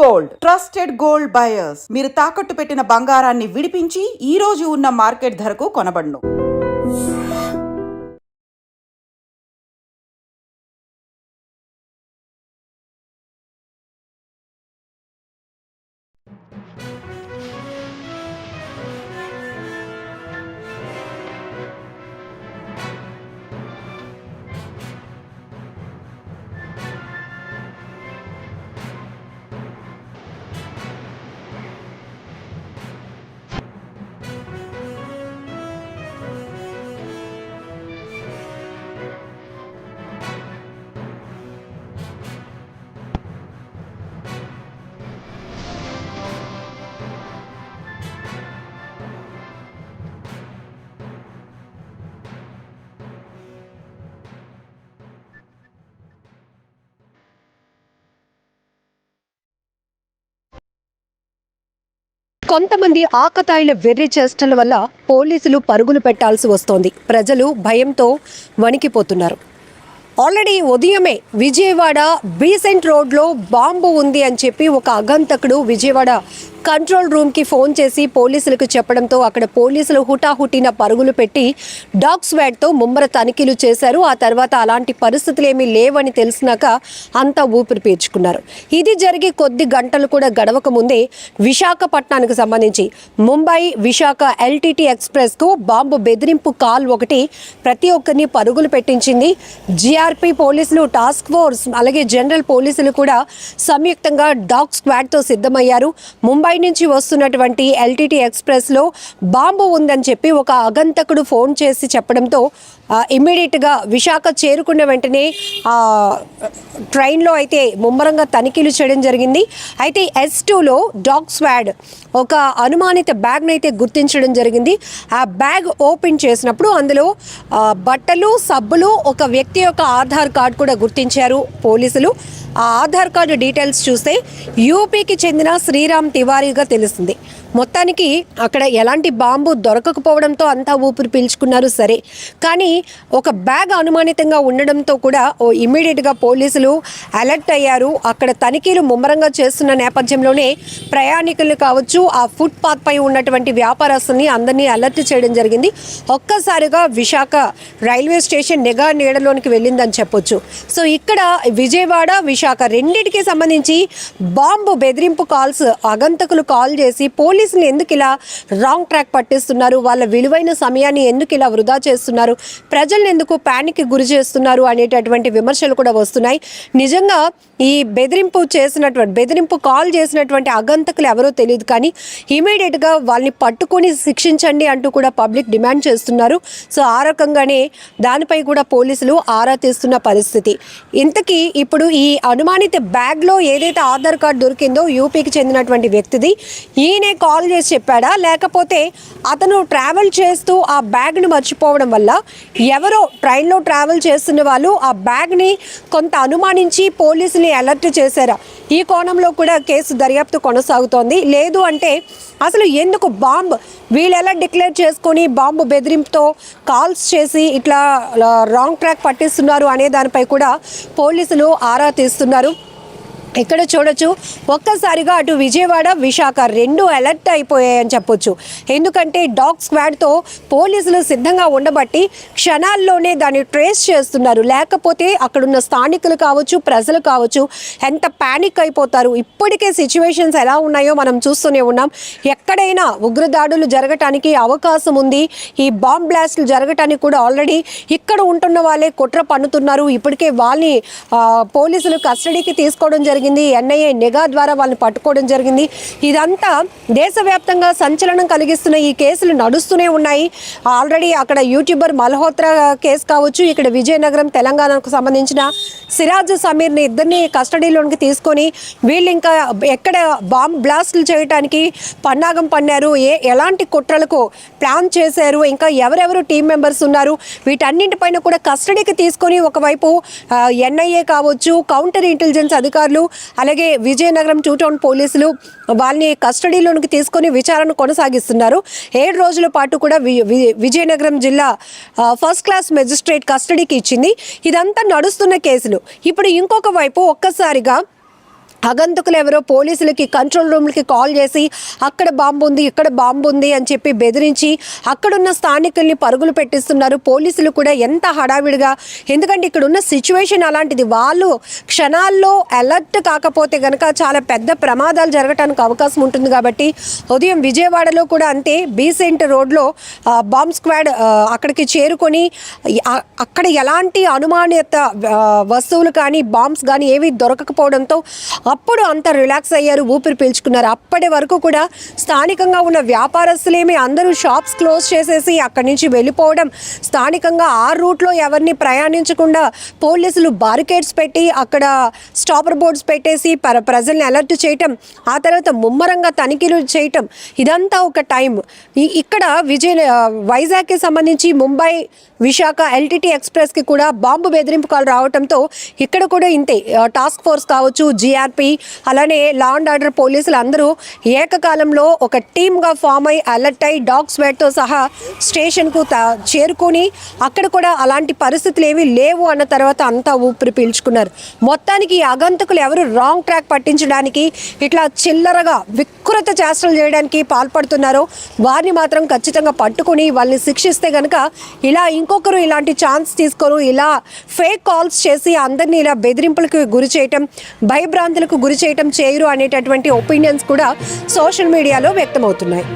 Gold trusted gold buyers. మీరు తాకట్టు పెట్టిన బంగారాన్ని విడిపించి ఈ రోజు ఉన్న మార్కెట్ ధరకు కొనబడును. కొంతమంది ఆకతాయిల వెర్రి చేష్టల వల్ల పోలీసులు పరుగులు పెట్టాల్సి వస్తోంది. ప్రజలు భయంతో వణికిపోతున్నారు. ఆల్రెడీ ఉదయమే విజయవాడ బీసెంట్ రోడ్లో బాంబు ఉంది అని చెప్పి ఒక అగంతకుడు విజయవాడ కంట్రోల్ రూమ్కి ఫోన్ చేసి పోలీసులకు చెప్పడంతో అక్కడ పోలీసులు హుటాహుటిన పరుగులు పెట్టి డాగ్ స్క్వాడ్తో ముమ్మర తనిఖీలు చేశారు. ఆ తర్వాత అలాంటి పరిస్థితులు ఏమీ లేవని తెలిసినాక అంతా ఊపిరి పీల్చుకున్నారు. ఇది జరిగి కొద్ది గంటలు కూడా గడవక ముందే విశాఖపట్నానికి సంబంధించి ముంబై విశాఖ ఎల్టీటీ ఎక్స్ప్రెస్కు బాంబు బెదిరింపు కాల్ ఒకటి ప్రతి ఒక్కరిని పరుగులు పెట్టించింది. జీఆర్పీ పోలీసులు, టాస్క్ ఫోర్స్, అలాగే జనరల్ పోలీసులు కూడా సంయుక్తంగా డాగ్ స్క్వాడ్తో సిద్ధమయ్యారు. ముంబై నుంచి వస్తున్నటువంటి ఎల్టీటీ ఎక్స్ప్రెస్లో బాంబు ఉందని చెప్పి ఒక అగంతకుడు ఫోన్ చేసి చెప్పడంతో ఇమ్మీడియట్గా విశాఖ చేరుకున్న వెంటనే ట్రైన్లో అయితే ముమ్మరంగా తనిఖీలు చేయడం జరిగింది. అయితే S2లో డాగ్ స్క్వాడ్ ఒక అనుమానిత బ్యాగ్ని అయితే గుర్తించడం జరిగింది. ఆ బ్యాగ్ ఓపెన్ చేసినప్పుడు అందులో బట్టలు, సబ్బులు, ఒక వ్యక్తి యొక్క ఆధార్ కార్డు కూడా గుర్తించారు పోలీసులు. ఆ ఆధార్ కార్డు డీటెయిల్స్ చూస్తే యూపీకి చెందిన శ్రీరామ్ తివారీగా తెలుస్తుంది. మొత్తానికి అక్కడ ఎలాంటి బాంబు దొరకకపోవడంతో అంతా ఊపిరి పీల్చుకున్నారు. సరే, కానీ ఒక బ్యాగ్ అనుమానితంగా ఉండడంతో కూడా ఇమ్మీడియట్గా పోలీసులు అలర్ట్ అయ్యారు. అక్కడ తనిఖీలు ముమ్మరంగా చేస్తున్న నేపథ్యంలోనే ప్రయాణికులు కావచ్చు, ఆ ఫుట్పాత్ పై ఉన్నటువంటి వ్యాపారస్తుల్ని అందరినీ అలర్ట్ చేయడం జరిగింది. ఒక్కసారిగా విశాఖ రైల్వే స్టేషన్ నిఘా నీడలోనికి వెళ్ళిందని చెప్పొచ్చు. సో ఇక్కడ విజయవాడ, విశాఖ రెండింటికి సంబంధించి బాంబు బెదిరింపు కాల్స్ అగంతకులు కాల్ చేసి పోలీసులు ఎందుకు ఇలా రాంగ్ ట్రాక్ పట్టిస్తున్నారు, వాళ్ళ విలువైన సమయాన్ని ఎందుకు ఇలా వృధా చేస్తున్నారు, ప్రజలను ఎందుకు ప్యానిక్ గురి చేస్తున్నారు అనేటటువంటి విమర్శలు కూడా వస్తున్నాయి. నిజంగా ఈ బెదిరింపు కాల్ చేసినటువంటి అగంతకులు ఎవరో తెలియదు, కానీ ఇమీడియట్గా వాళ్ళని పట్టుకొని శిక్షించండి అంటూ కూడా పబ్లిక్ డిమాండ్ చేస్తున్నారు. సో ఆ రకంగానే దానిపై కూడా పోలీసులు ఆరా తీస్తున్న పరిస్థితి. ఇంతకీ ఇప్పుడు ఈ అనుమానిత బ్యాగ్లో ఏదైతే ఆధార్ కార్డు దొరికిందో యూపీకి చెందినటువంటి వ్యక్తిది, ఈయనే కాల్ చేసి చెప్పాడా, లేకపోతే అతను ట్రావెల్ చేస్తూ ఆ బ్యాగ్ను మర్చిపోవడం వల్ల ఎవరో ట్రైన్లో ట్రావెల్ చేస్తున్న వాళ్ళు ఆ బ్యాగ్ని కొంత అనుమానించి పోలీసుని అలర్ట్ చేశారా? ఈ కోణంలో కూడా కేసు దర్యాప్తు కొనసాగుతోంది. లేదు అంటే అసలు ఎందుకు బాంబ్ వీళ్ళు ఎలా డిక్లేర్ చేసుకొని బాంబు బెదిరింపుతో కాల్స్ చేసి ఇట్లా రాంగ్ ట్రాక్ పట్టిస్తున్నారు అనే దానిపై కూడా పోలీసులు ఆరా తీస్తున్నారు. ఇక్కడ చూడొచ్చు, ఒక్కసారిగా అటు విజయవాడ, విశాఖ రెండు అలర్ట్ అయిపోయాయని చెప్పొచ్చు. ఎందుకంటే డాగ్ స్క్వాడ్తో పోలీసులు సిద్ధంగా ఉండబట్టి క్షణాల్లోనే దాన్ని ట్రేస్ చేస్తున్నారు. లేకపోతే అక్కడున్న స్థానికులు కావచ్చు, ప్రజలు కావచ్చు, ఎంత ప్యానిక్ అయిపోతారు. ఇప్పటికే సిచ్యువేషన్స్ ఎలా ఉన్నాయో మనం చూస్తూనే ఉన్నాం. ఎక్కడైనా ఉగ్రదాడులు జరగటానికి అవకాశం ఉంది. ఈ బాంబ్ బ్లాస్టులు జరగటానికి కూడా ఆల్రెడీ ఇక్కడ ఉంటున్న వాళ్ళే కుట్ర పన్నుతున్నారు. ఇప్పటికే వాళ్ళని పోలీసులు కస్టడీకి తీసుకోవడం జరిగింది. NIA నిఘా ద్వారా వాళ్ళని పట్టుకోవడం జరిగింది. ఇదంతా దేశవ్యాప్తంగా సంచలనం కలిగిస్తున్న ఈ కేసులు నడుస్తూనే ఉన్నాయి. ఆల్రెడీ అక్కడ యూట్యూబర్ మల్హోత్రా కేసు కావచ్చు, ఇక్కడ విజయనగరం తెలంగాణకు సంబంధించిన సిరాజ్ సమీర్ని ఇద్దరిని కస్టడీలోనికి తీసుకొని వీళ్ళు ఇంకా ఎక్కడ బాంబ్ బ్లాస్టులు చేయడానికి పన్నాగం పన్నారు, ఎలాంటి కుట్రలకు ప్లాన్ చేశారు, ఇంకా ఎవరెవరు టీం మెంబర్స్ ఉన్నారు, వీటన్నింటిపైన కూడా కస్టడీకి తీసుకొని ఒకవైపు NIA కావచ్చు, కౌంటర్ ఇంటెలిజెన్స్ అధికారులు, అలాగే విజయనగరం 2 టౌన్ పోలీసులు వాళ్ళని కస్టడీలోనికి తీసుకొని విచారణ కొనసాగిస్తున్నారు. 7 రోజుల పాటు కూడా విజయనగరం జిల్లా ఫస్ట్ క్లాస్ మెజిస్ట్రేట్ కస్టడీకి ఇచ్చింది. ఇదంతా నడుస్తున్న కేసులు. ఇప్పుడు ఇంకొక వైపు ఒక్కసారిగా ఆగంతకులు ఎవరో పోలీసులకి కంట్రోల్ రూమ్లకి కాల్ చేసి అక్కడ బాంబు ఉంది, ఇక్కడ బాంబు ఉంది అని చెప్పి బెదిరించి అక్కడున్న స్థానికుల్ని పరుగులు పెట్టిస్తున్నారు. పోలీసులు కూడా ఎంత హడావిడిగా, ఎందుకంటే ఇక్కడ ఉన్న సిచ్యువేషన్ అలాంటిది. వాళ్ళు క్షణాల్లో అలర్ట్ కాకపోతే కనుక చాలా పెద్ద ప్రమాదాలు జరగడానికి అవకాశం ఉంటుంది. కాబట్టి ఉదయం విజయవాడలో కూడా అంతే, బీసెంట్ రోడ్లో బాంబ్ స్క్వాడ్ అక్కడికి చేరుకొని అక్కడ ఎలాంటి అనుమానిత వస్తువులు కానీ బాంబ్స్ కానీ ఏవి దొరకకపోవడంతో అప్పుడు అంత రిలాక్స్ అయ్యారు, ఊపిరి పీల్చుకున్నారు. అప్పటి వరకు కూడా స్థానికంగా ఉన్న వ్యాపారస్తులేమి అందరూ షాప్స్ క్లోజ్ చేసేసి అక్కడి నుంచి వెళ్ళిపోవడం, స్థానికంగా ఆ రూట్లో ఎవరిని ప్రయాణించకుండా పోలీసులు బారికేడ్స్ పెట్టి అక్కడ స్టాపర్ బోర్డ్స్ పెట్టేసి ప్రజల్ని అలర్ట్ చేయటం, ఆ తర్వాత ముమ్మరంగా తనిఖీలు చేయటం, ఇదంతా ఒక టైం. ఇక్కడ వైజాగ్కి సంబంధించి ముంబై విశాఖ ఎల్టీటీ ఎక్స్ప్రెస్కి కూడా బాంబు బెదిరింపు కాల్ రావడంతో ఇక్కడ కూడా ఇంతే, టాస్క్ ఫోర్స్ కావచ్చు, జీఆర్పీ, అలానే లా అండ్ ఆర్డర్ పోలీసులు అందరూ ఏకకాలంలో ఒక టీమ్గా ఫామ్ అయి అలర్ట్ అయి డాగ్ స్క్వాడ్తో సహా స్టేషన్కు చేరుకొని అక్కడ కూడా అలాంటి పరిస్థితులు ఏమీ లేవు అన్న తర్వాత అంతా ఊపిరి పీల్చుకున్నారు. మొత్తానికి ఈ ఆగంతకులు ఎవరు రాంగ్ ట్రాక్ పట్టించడానికి, ఇట్లా చిల్లరగా వికృత చేష్టలు చేయడానికి పాల్పడుతున్నారో వారిని మాత్రం ఖచ్చితంగా పట్టుకుని వాళ్ళని శిక్షిస్తే కనుక ఇలా ఇంకొకరు ఇలాంటి ఛాన్స్ తీసుకోరు, ఇలా ఫేక్ కాల్స్ చేసి అందరినీ ఇలా బెదిరింపులకు గురి చేయటం, భయభ్రాంతులకు గురి చేయటం చేయరు అనేటటువంటి ఒపీనియన్స్ కూడా సోషల్ మీడియాలో వ్యక్తమవుతున్నాయి.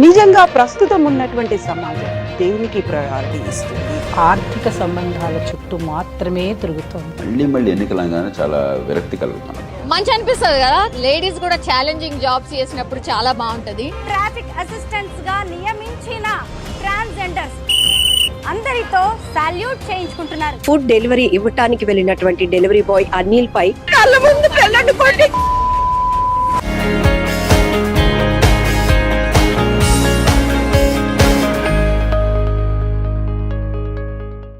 నిజంగా ప్రస్తుతం ఉన్నటువంటి సమాజం దేనికి ప్రయారిటీ ఇస్తుంది? ఆర్థిక సంబంధాల చుట్టూ మాత్రమే తిరుగుతోంది. మళ్ళీ ఎన్నికలంగానే చాలా విరక్తి కలుగుతున్నాం. మంచి అనిపిస్తుంది కదా, లేడీస్ కూడా ఛాలెంజింగ్ జాబ్స్ చేసినప్పుడు చాలా బాగుంటది. ట్రాఫిక్ అసిస్టెంట్స్ గా నియమించిన ట్రాన్స్జెండర్స్ అందరితో సాల్యూట్ చేయించుకుంటున్నారు. ఫుడ్ డెలివరీ ఇవ్వటానికి వెళ్ళినటువంటి డెలివరీ బాయ్ అనిల్ పై కళ్ళ ముందు